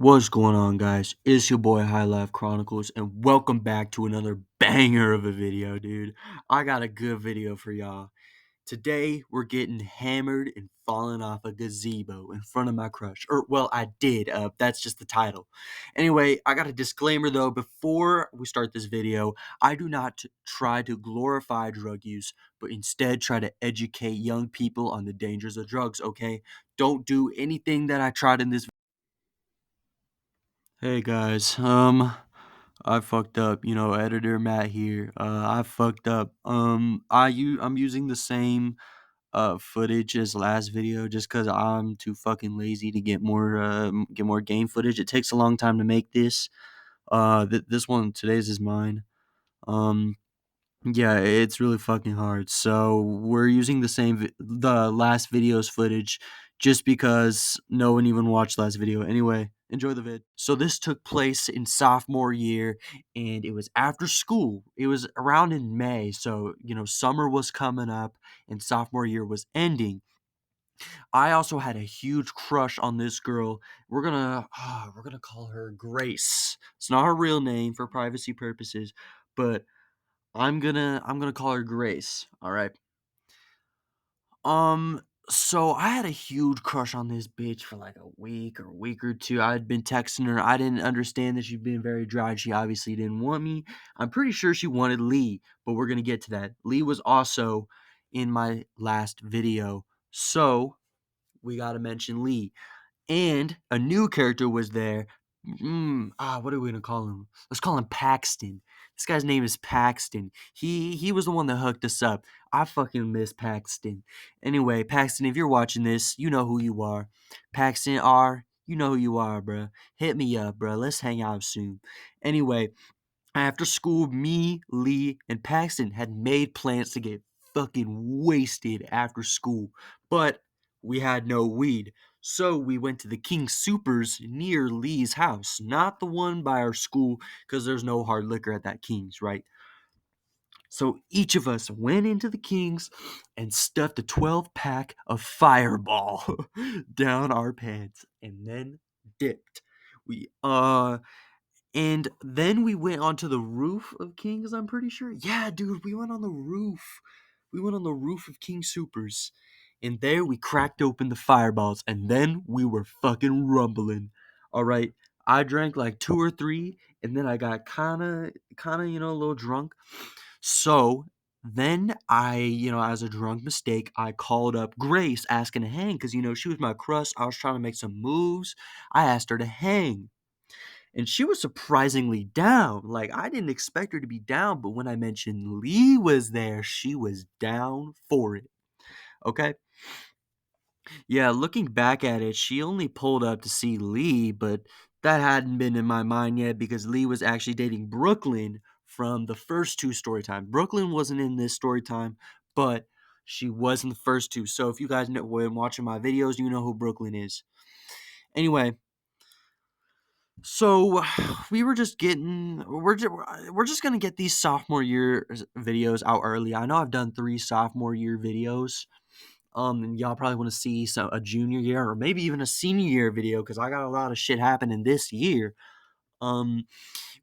What's going on, guys? It's your boy High Life Chronicles, and welcome back to another banger of a video, dude. I got a good video for y'all. Today, we're getting hammered and falling off a gazebo in front of my crush. Well, I did. That's just the title. Anyway, I got a disclaimer though. Before we start this video, I do not try to glorify drug use, but instead try to educate young people on the dangers of drugs, okay? Don't do anything that I tried in this. Hey guys, I fucked up. Editor Matt here. I fucked up. I'm using the same footage as last video just because I'm too fucking lazy to get more game footage. It takes a long time to make this. This one today's is mine. Um, yeah, it's really fucking hard. So we're using the last video's footage just because no one even watched last video. Anyway, enjoy the vid. So this took place in sophomore year, and it was after school. It was around in May, so summer was coming up, and sophomore year was ending. I also had a huge crush on this girl. We're gonna call her Grace. It's not her real name for privacy purposes, but I'm gonna call her Grace. All right. Um. So I had a huge crush on this bitch for like a week or two. I had been texting her. I didn't understand that she'd been very dry. She obviously didn't want me. I'm pretty sure she wanted Lee, but we're gonna get to that. Lee was also in my last video, so we gotta mention Lee. And a new character was there. What are we gonna call him? Let's call him Paxton. This guy's name is Paxton. He was the one that hooked us up. I fucking miss Paxton. Anyway, Paxton, if you're watching this, you know who you are. Paxton R, you know who you are, bruh. Hit me up, bruh. Let's hang out soon. Anyway, after school, me, Lee, and Paxton had made plans to get fucking wasted after school, but we had no weed. So we went to the King Supers near Lee's house, not the one by our school, because there's no hard liquor at that King's, right? So each of us went into the King's and stuffed a 12 pack of Fireball down our pants and then dipped. We, uh, and then we went onto the roof of King's, I'm pretty sure. Yeah, dude, we went on the roof. We went on the roof of King Supers. And there we cracked open the fireballs. And then we were fucking rumbling. All right. I drank like two or three. And then I got a little drunk. So then as a drunk mistake, I called up Grace asking to hang because, she was my crush. I was trying to make some moves. I asked her to hang. And she was surprisingly down. Like, I didn't expect her to be down, but when I mentioned Lee was there, she was down for it. Okay? Yeah, looking back at it, she only pulled up to see Lee, but that hadn't been in my mind yet because Lee was actually dating Brooklyn from the first two story time. Brooklyn wasn't in this story time, but she was in the first two. So if you guys know when watching my videos, you know who Brooklyn is. Anyway, so we're just gonna get these sophomore year videos out early. I know I've done 3 sophomore year videos. And y'all probably want to see a junior year or maybe even a senior year video because I got a lot of shit happening this year. Um,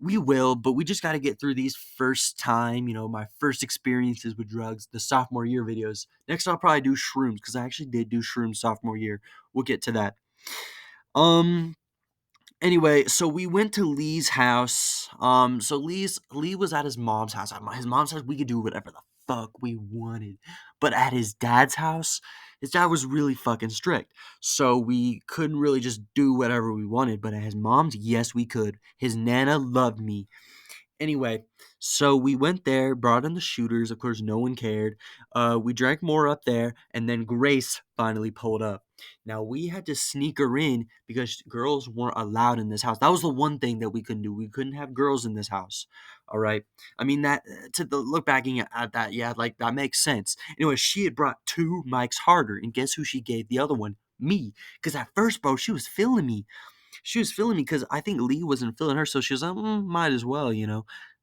we will, but we just got to get through these first time, my first experiences with drugs, the sophomore year videos. Next, I'll probably do shrooms because I actually did do shrooms sophomore year. We'll get to that. Um, Anyway, so we went to Lee's house. So Lee was at his mom's house. At his mom's house, we could do whatever the fuck we wanted. But at his dad's house, his dad was really fucking strict. So we couldn't really just do whatever we wanted. But at his mom's, yes, we could. His nana loved me. Anyway, so we went there, brought in the shooters. Of course, no one cared. We drank more up there, and then Grace finally pulled up. Now we had to sneak her in because girls weren't allowed in this house. That was the one thing that we couldn't do. We couldn't have girls in this house. All right. I mean that look backing at that, yeah, like that makes sense. Anyway, she had brought 2 mics harder, and guess who she gave the other one? Me. Because at first, bro, she was feeling me. She was feeling me because I think Lee wasn't feeling her, so she was like, might as well.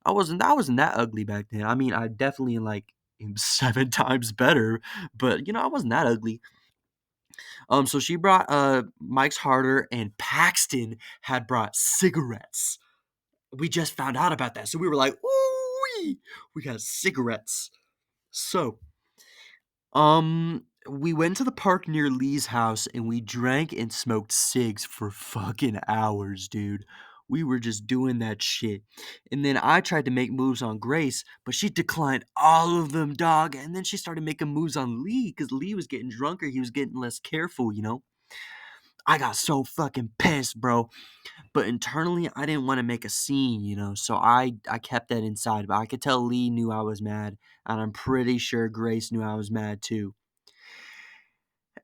I wasn't that ugly back then. I mean, I definitely am 7 times better, but I wasn't that ugly. So she brought Mike's Harder, and Paxton had brought cigarettes. We just found out about that, so we were like, "Ooh, we got cigarettes." So, we went to the park near Lee's house and we drank and smoked cigs for fucking hours, dude. We were just doing that shit. And then I tried to make moves on Grace, but she declined all of them, dog. And then she started making moves on Lee because Lee was getting drunker. He was getting less careful, you know? I got so fucking pissed, bro. But internally, I didn't want to make a scene, you know? So I kept that inside. But I could tell Lee knew I was mad. And I'm pretty sure Grace knew I was mad too.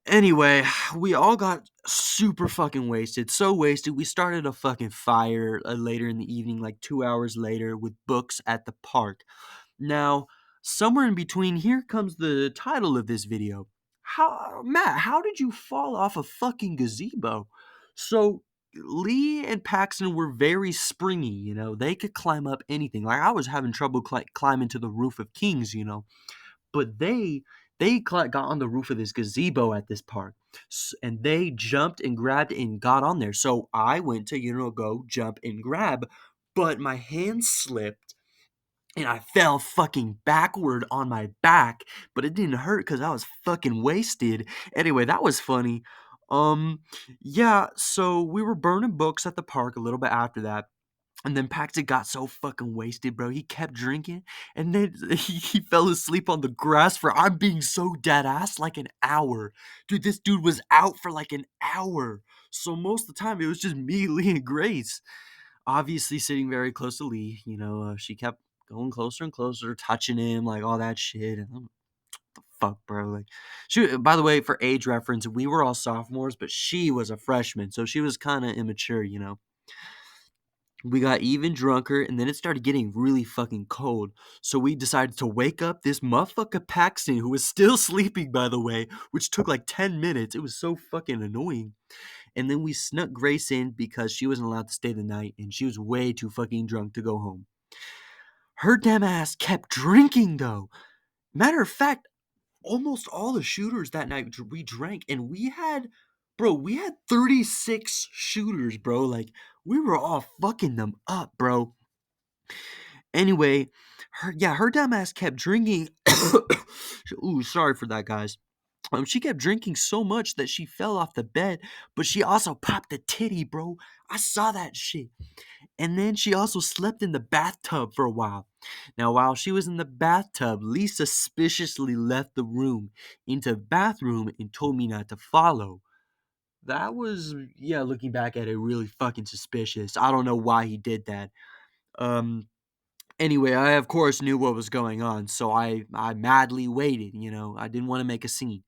Anyway, we all got super fucking wasted. So wasted, we started a fucking fire later in the evening, like 2 hours later, with books at the park. Now, somewhere in between, here comes the title of this video. Matt, how did you fall off a fucking gazebo? So, Lee and Paxton were very springy, you know. They could climb up anything. Like, I was having trouble climbing to the roof of Kings, you know. But got on the roof of this gazebo at this park, and they jumped and grabbed and got on there. So I went to go jump and grab, but my hand slipped and I fell fucking backward on my back. But it didn't hurt because I was fucking wasted. Anyway, that was funny. Yeah. So we were burning books at the park a little bit after that. And then Paxton got so fucking wasted, bro. He kept drinking, and then he fell asleep on the grass for, I'm being so dead ass, like an hour. Dude, this dude was out for like an hour. So most of the time, it was just me, Lee, and Grace. Obviously, sitting very close to Lee. She kept going closer and closer, touching him, like all that shit. And the fuck, bro. Like, by the way, for age reference, we were all sophomores, but she was a freshman, so she was kind of immature, you know. We got even drunker, and then it started getting really fucking cold. So we decided to wake up this motherfucker Paxton, who was still sleeping, by the way, which took like 10 minutes. It was so fucking annoying. And then we snuck Grace in because she wasn't allowed to stay the night, and she was way too fucking drunk to go home. Her damn ass kept drinking, though. Matter of fact, almost all the shooters that night we drank, and we had 36 shooters, bro. Like, we were all fucking them up, bro. Anyway, her dumb ass kept drinking. Ooh, sorry for that, guys. She kept drinking so much that she fell off the bed, but she also popped a titty, bro. I saw that shit. And then she also slept in the bathtub for a while. Now, while she was in the bathtub, Lee suspiciously left the room into the bathroom and told me not to follow. That was, yeah, looking back at it, really fucking suspicious. I don't know why he did that. Um, Anyway, I of course knew what was going on, so I madly waited, you know. I didn't want to make a scene.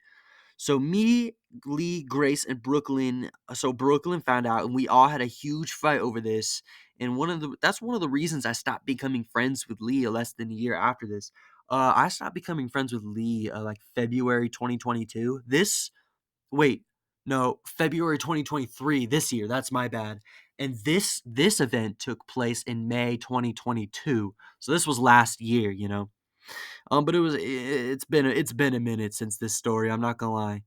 So me, Lee, Grace, and Brooklyn, so Brooklyn found out, and we all had a huge fight over this. And that's one of the reasons I stopped becoming friends with Lee less than a year after this. I stopped becoming friends with Lee like February 2022. Wait, no, February 2023, this year. That's my bad. And this event took place in May 2022. So this was last year, you know. But it's been a minute since this story, I'm not gonna lie.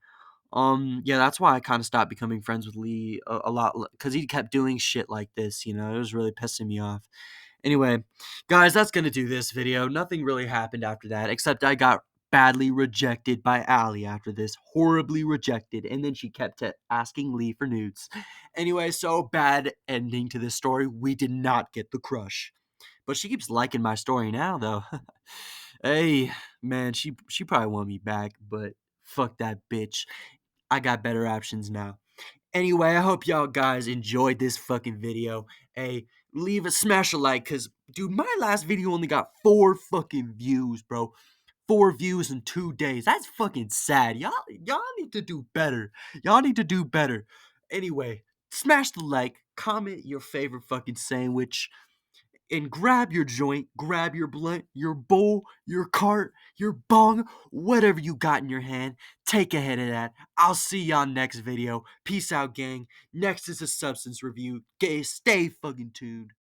Yeah, that's why I kind of stopped becoming friends with Lee a lot, because he kept doing shit like this, you know. It was really pissing me off. Anyway, guys, that's gonna do this video. Nothing really happened after that, except I got badly rejected by Allie after this. Horribly rejected. And then she kept asking Lee for nudes. Anyway, so bad ending to this story. We did not get the crush. But she keeps liking my story now, though. Hey, man, she probably want me back, but fuck that bitch. I got better options now. Anyway, I hope y'all guys enjoyed this fucking video. Hey, smash a like, cause dude, my last video only got 4 fucking views, bro. 4 views in 2 days. That's fucking sad. Y'all need to do better. Y'all need to do better. Anyway, smash the like, comment your favorite fucking sandwich, and grab your joint, grab your blunt, your bowl, your cart, your bong, whatever you got in your hand. Take a hit of that. I'll see y'all next video. Peace out, gang. Next is a substance review. Stay fucking tuned.